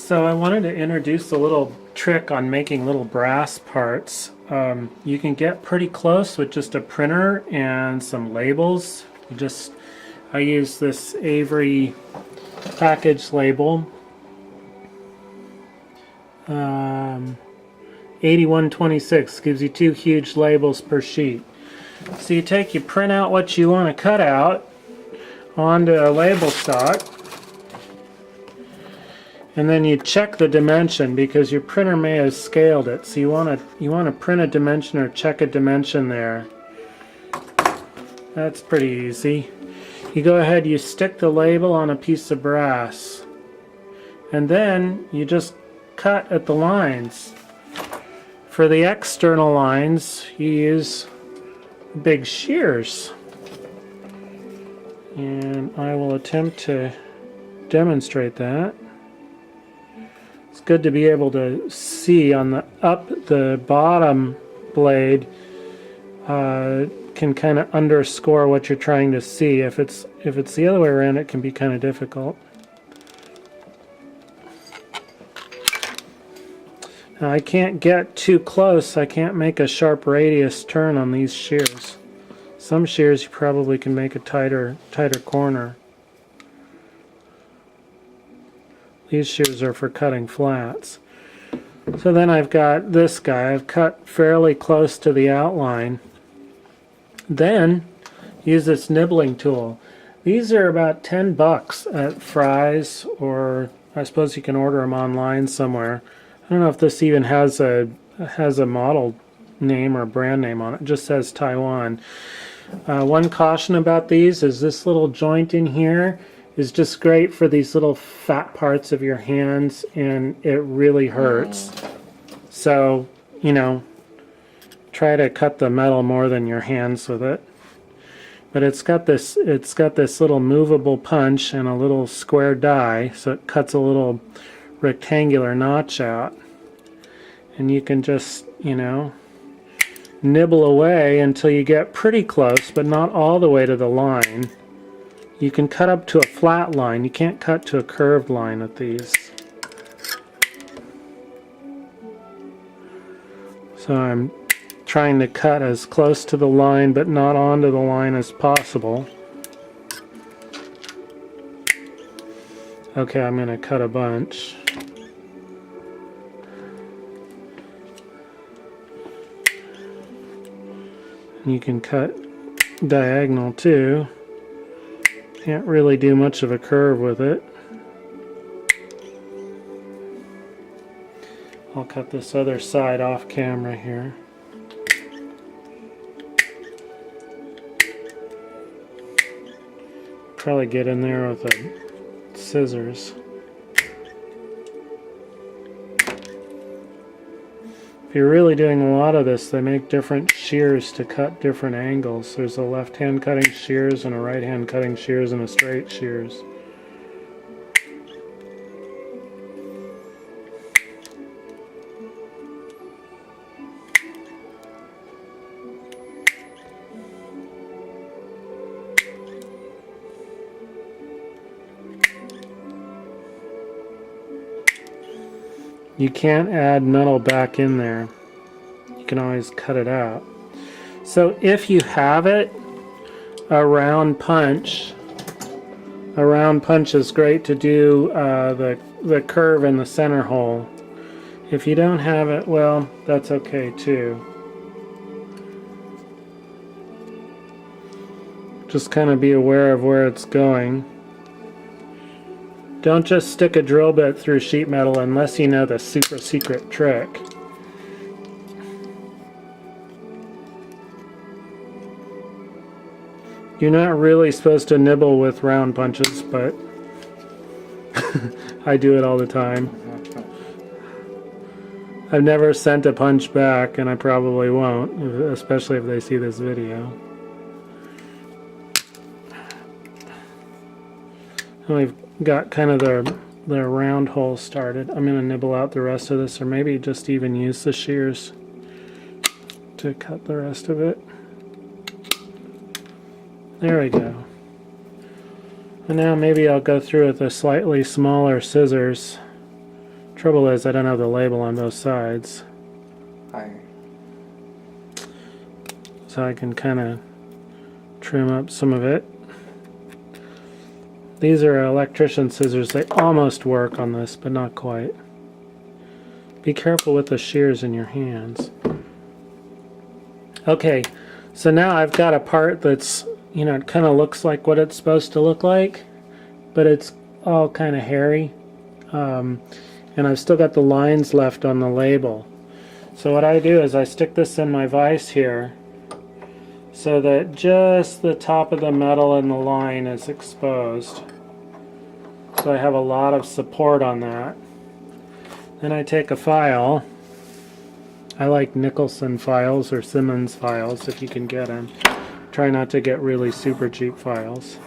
So I wanted to introduce a little trick on making little brass parts. You can get pretty close with just a printer and some labels. I use this Avery package label, 8126, gives you 2 huge labels per sheet. So you print out what you want to cut out onto a label stock, and then you check the dimension because your printer may have scaled it. So you want to print a dimension or check a dimension there. That's pretty easy. You go ahead, you stick the label on a piece of brass, and then you just cut at the lines. For the external lines, you use big shears, and I will attempt to demonstrate that. It's good to be able to see on the bottom blade can kind of underscore what you're trying to see. If it's the other way around, it can be kind of difficult. Now I can't get too close. I can't make a sharp radius turn on these shears. Some shears you probably can make a tighter corner. These shears are for cutting flats. So then I've got this guy. I've cut fairly close to the outline. Then use this nibbling tool. These are about $10 at Fry's, or I suppose you can order them online somewhere. I don't know if this even has a model name or brand name on it. It just says Taiwan. One caution about these is this little joint in here is just great for these little fat parts of your hands, and it really hurts. So, try to cut the metal more than your hands with it. But it's got this little movable punch and a little square die, so it cuts a little rectangular notch out. And you can just, nibble away until you get pretty close, but not all the way to the line. You can cut up to a flat line. You can't cut to a curved line with these. So I'm trying to cut as close to the line but not onto the line as possible. Okay, I'm going to cut a bunch. You can cut diagonal too. Can't really do much of a curve with it. I'll cut this other side off camera here. Probably get in there with the scissors. If you're really doing a lot of this, they make different shears to cut different angles. There's a left hand cutting shears and a right hand cutting shears and a straight shears. You can't add metal back in there. You can always cut it out. So if you have it, a round punch is great to do the curve in the center hole. If you don't have it, well, that's okay too. Just kind of be aware of where it's going. Don't just stick a drill bit through sheet metal unless you know the super secret trick. You're not really supposed to nibble with round punches, but I do it all the time. I've never sent a punch back, and I probably won't, especially if they see this video. And we've got kind of the round hole started. I'm going to nibble out the rest of this, or maybe just even use the shears to cut the rest of it. There we go. And now maybe I'll go through with the slightly smaller scissors Trouble is, I don't have the label on both sides. So I can kind of trim up some of it. These are electrician scissors. They almost work on this, but not quite. Be careful with the shears in your hands. Okay, so now I've got a part that's, you know, it kind of looks like what it's supposed to look like, but it's all kind of hairy. And I've still got the lines left on the label. So what I do is I stick this in my vise here so that just the top of the metal and the line is exposed. So I have a lot of support on that. Then I take a file. I like Nicholson files or Simmons files if you can get them. Try not to get really super cheap files.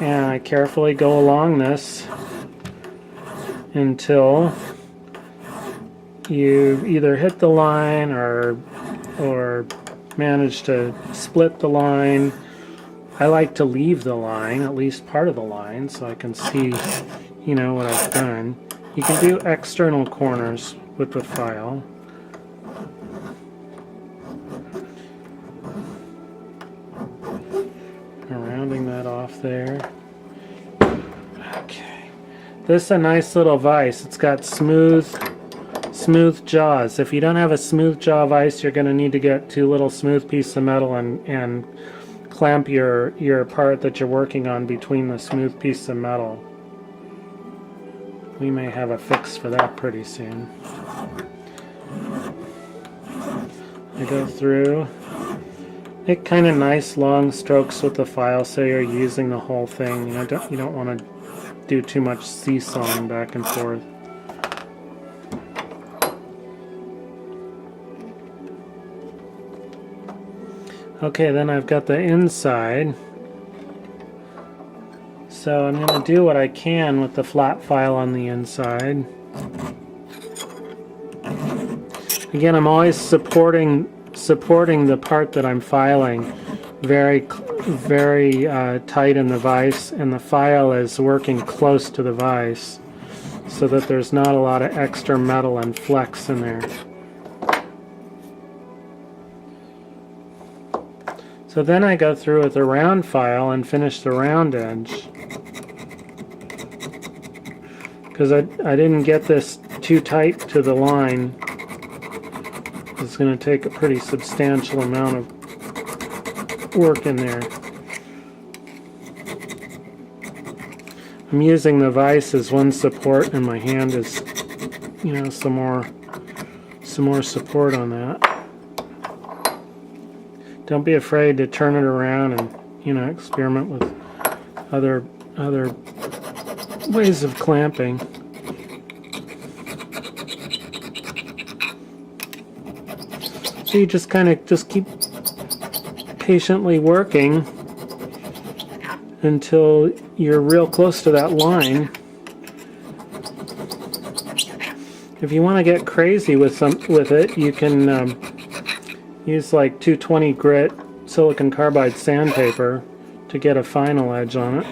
And I carefully go along this until you either hit the line or manage to split the line. I like to leave the line, at least part of the line, so I can see, you know, what I've done. You can do external corners with the file. Rounding that off there. Okay. This is a nice little vise. It's got smooth jaws. If you don't have a smooth jaw vise, you're going to need to get two little smooth pieces of metal and clamp your part that you're working on between the smooth piece of metal. We may have a fix for that pretty soon. I go through. Make kind of nice long strokes with the file so you're using the whole thing. You don't want to do too much seesawing back and forth. Okay, then I've got the inside. So I'm going to do what I can with the flat file on the inside. Again, I'm always supporting the part that I'm filing very tight in the vise, and the file is working close to the vise so that there's not a lot of extra metal and flex in there. So then I go through with the round file and finish the round edge. Because I didn't get this too tight to the line. It's going to take a pretty substantial amount of work in there. I'm using the vise as one support, and my hand is, you know, some more support on that. Don't be afraid to turn it around and, you know, experiment with other ways of clamping. So you just kind of keep patiently working until you're real close to that line. If you want to get crazy with it, you can use like 220 grit silicon carbide sandpaper to get a final edge on it.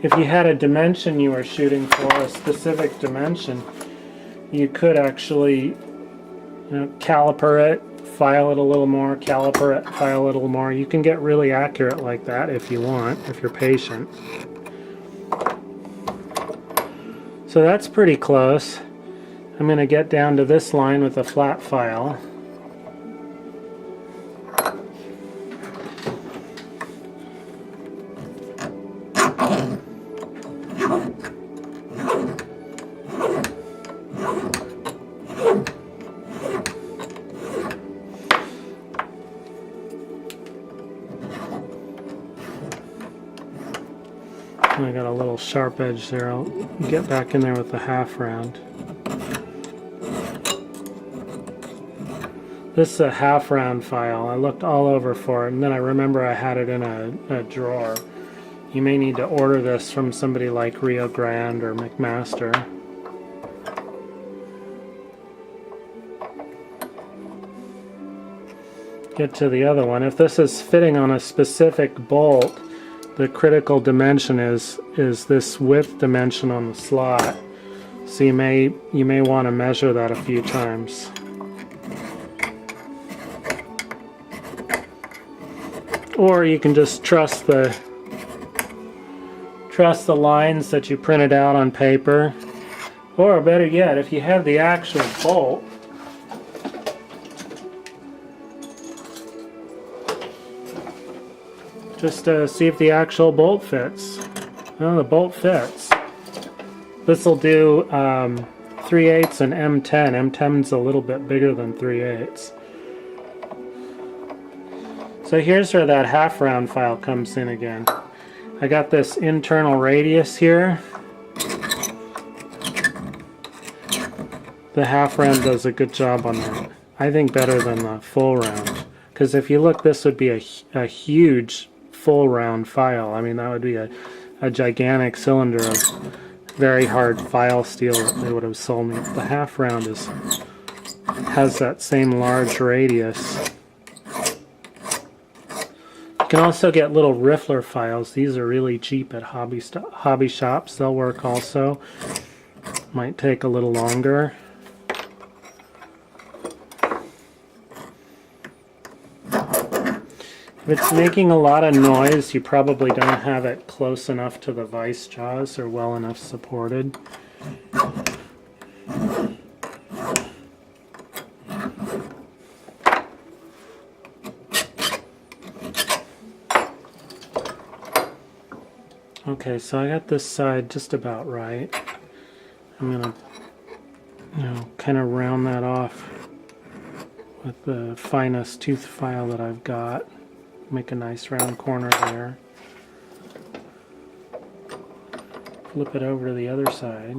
If you had a dimension you were shooting for, a specific dimension, you could actually, you know, caliper it, file it a little more, caliper it, file it a little more. You can get really accurate like that if you want, if you're patient. So that's pretty close. I'm going to get down to this line with a flat file. I got a little sharp edge there. I'll get back in there with the half round. This is a half round file. I looked all over for it, and then I remember I had it in a drawer. You may need to order this from somebody like Rio Grande or McMaster. Get to the other one. If this is fitting on a specific bolt, the critical dimension is this width dimension on the slot. So you may want to measure that a few times. Or you can just trust the lines that you printed out on paper. Or better yet, if you have the actual bolt, just see if the actual bolt fits. Well, the bolt fits. This will do 3/8 and M10. M10's a little bit bigger than 3/8. So here's where that half round file comes in again. I got this internal radius here. The half round does a good job on that. I think better than the full round. Because if you look, this would be a huge full round file. I mean, that would be a gigantic cylinder of very hard file steel that they would have sold me. The half round has that same large radius. You can also get little riffler files. These are really cheap at hobby shops. They'll work also. Might take a little longer. If it's making a lot of noise, you probably don't have it close enough to the vice jaws or well enough supported. Okay, so I got this side just about right. I'm gonna, kind of round that off with the finest tooth file that I've got. Make a nice round corner there. Flip it over to the other side.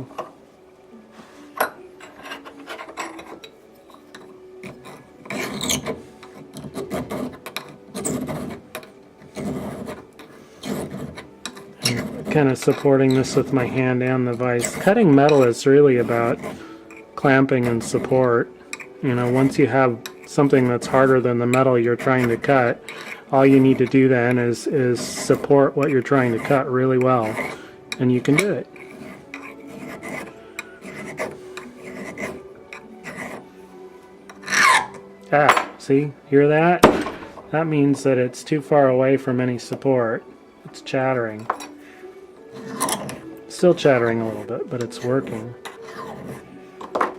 Kind of supporting this with my hand and the vise. Cutting metal is really about clamping and support. Once you have something that's harder than the metal you're trying to cut, all you need to do then is support what you're trying to cut really well, and you can do it. See? Hear that? That means that it's too far away from any support. It's chattering. Still chattering a little bit, but it's working.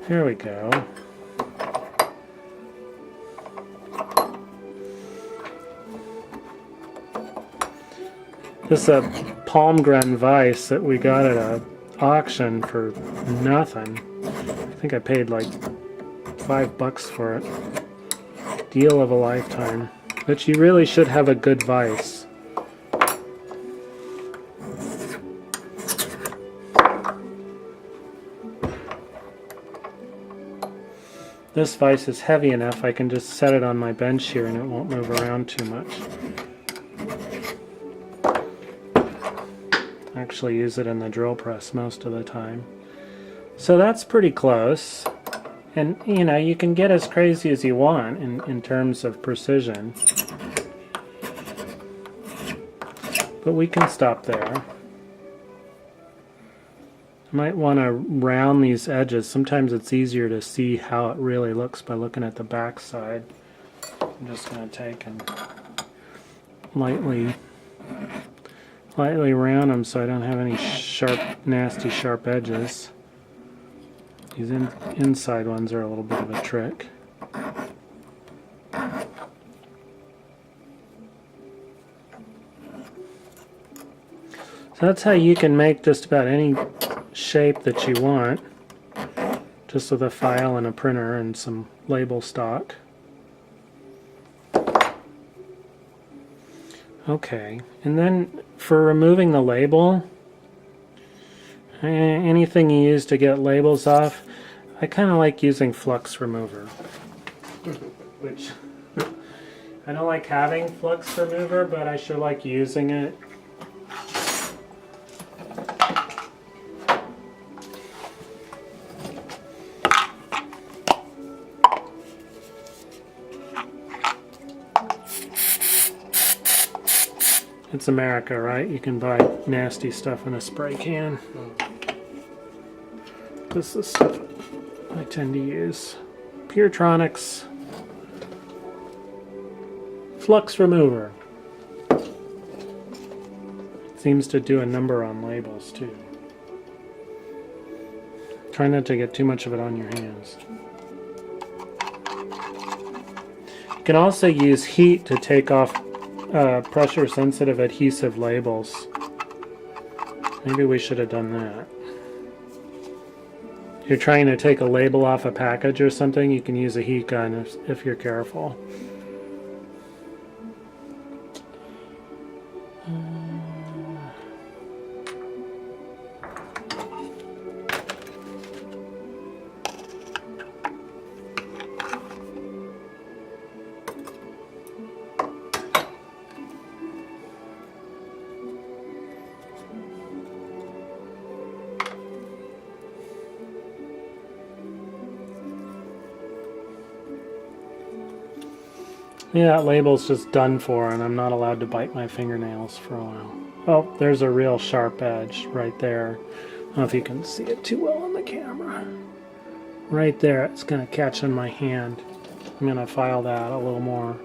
Here we go. This is a Palmgren vise that we got at an auction for nothing. I think I paid like $5 for it. Deal of a lifetime. But you really should have a good vise. This vise is heavy enough I can just set it on my bench here and it won't move around too much. Actually use it in the drill press most of the time. So that's pretty close. And you can get as crazy as you want in terms of precision. But we can stop there. I might want to round these edges. Sometimes it's easier to see how it really looks by looking at the back side. I'm just going to take and lightly round them so I don't have any sharp, nasty sharp edges. These inside ones are a little bit of a trick. So that's how you can make just about any shape that you want, just with a file and a printer and some label stock. Okay, and then for removing the label, anything you use to get labels off, I kind of like using flux remover. Which, I don't like having flux remover, but I sure like using it. It's America, right? You can buy nasty stuff in a spray can. This is the stuff I tend to use. Puretronics Flux Remover. Seems to do a number on labels too. Try not to get too much of it on your hands. You can also use heat to take off pressure sensitive adhesive labels. Maybe we should have done that. If you're trying to take a label off a package or something, you can use a heat gun if you're careful. Yeah, that label's just done for, and I'm not allowed to bite my fingernails for a while. Oh, there's a real sharp edge right there. I don't know if you can see it too well on the camera. Right there, it's going to catch on my hand. I'm going to file that a little more.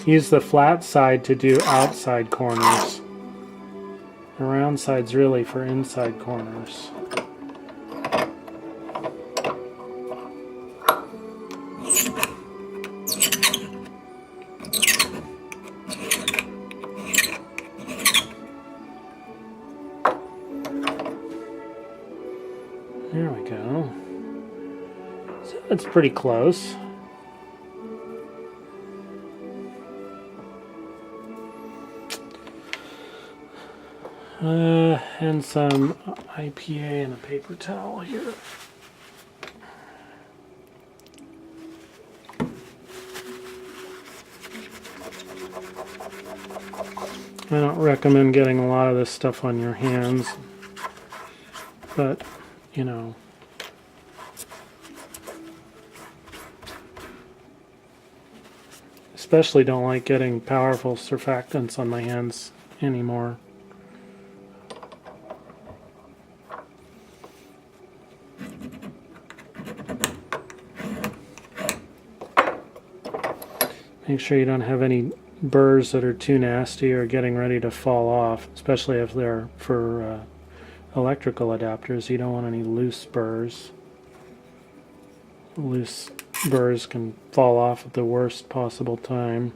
Use the flat side to do outside corners. The round side's really for inside corners. There we go. So that's pretty close. And some IPA and a paper towel here. I don't recommend getting a lot of this stuff on your hands, but you know, especially don't like getting powerful surfactants on my hands anymore. Make sure you don't have any burrs that are too nasty or getting ready to fall off, especially if they're for electrical adapters. You don't want any loose burrs. Loose burrs can fall off at the worst possible time.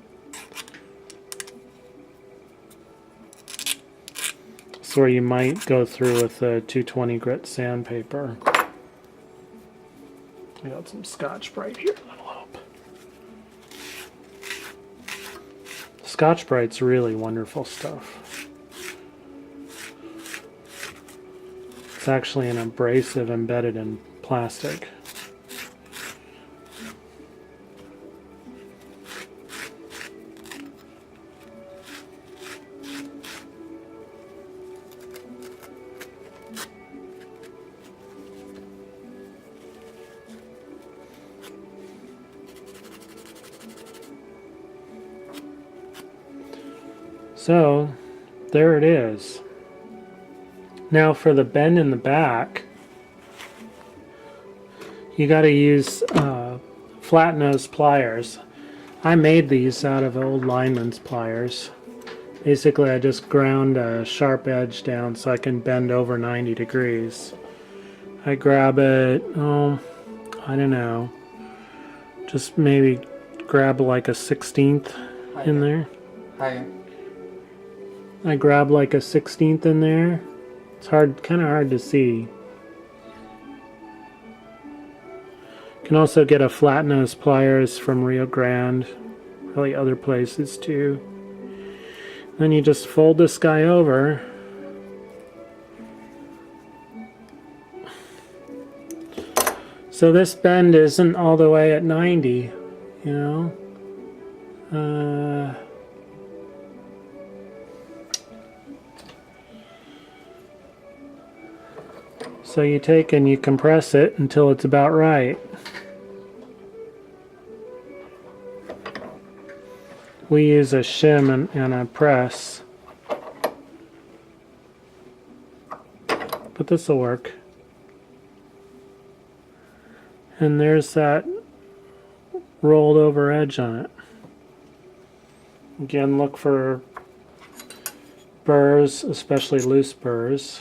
That's where you might go through with the 220 grit sandpaper. I got some Scotch-Brite here. That'll help. Scotch-Brite's really wonderful stuff. It's actually an abrasive embedded in plastic. So, there it is. Now for the bend in the back, you got to use flat nose pliers. I made these out of old lineman's pliers. Basically, I just ground a sharp edge down so I can bend over 90 degrees. I grab it, I don't know, just maybe grab like a 1/16 in there. I grab like a 1/16 in there. It's hard, kind of hard to see. You can also get a flat nose pliers from Rio Grande, probably other places too. Then you just fold this guy over. So this bend isn't all the way at 90, you know. So you take and you compress it until it's about right. we use a shim and a press. But this will work. And there's that rolled over edge on it. Again, look for burrs, especially loose burrs.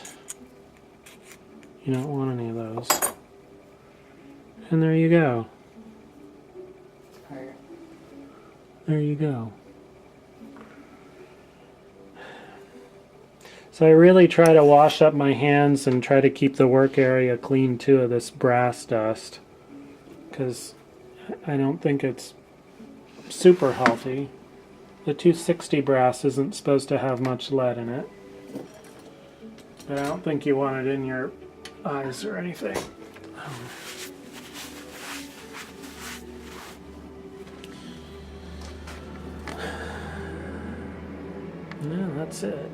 You don't want any of those. And there you go. There you go. So I really try to wash up my hands and try to keep the work area clean too of this brass dust, because I don't think it's super healthy. The 260 brass isn't supposed to have much lead in it, but I don't think you want it in your eyes or anything. No, that's it.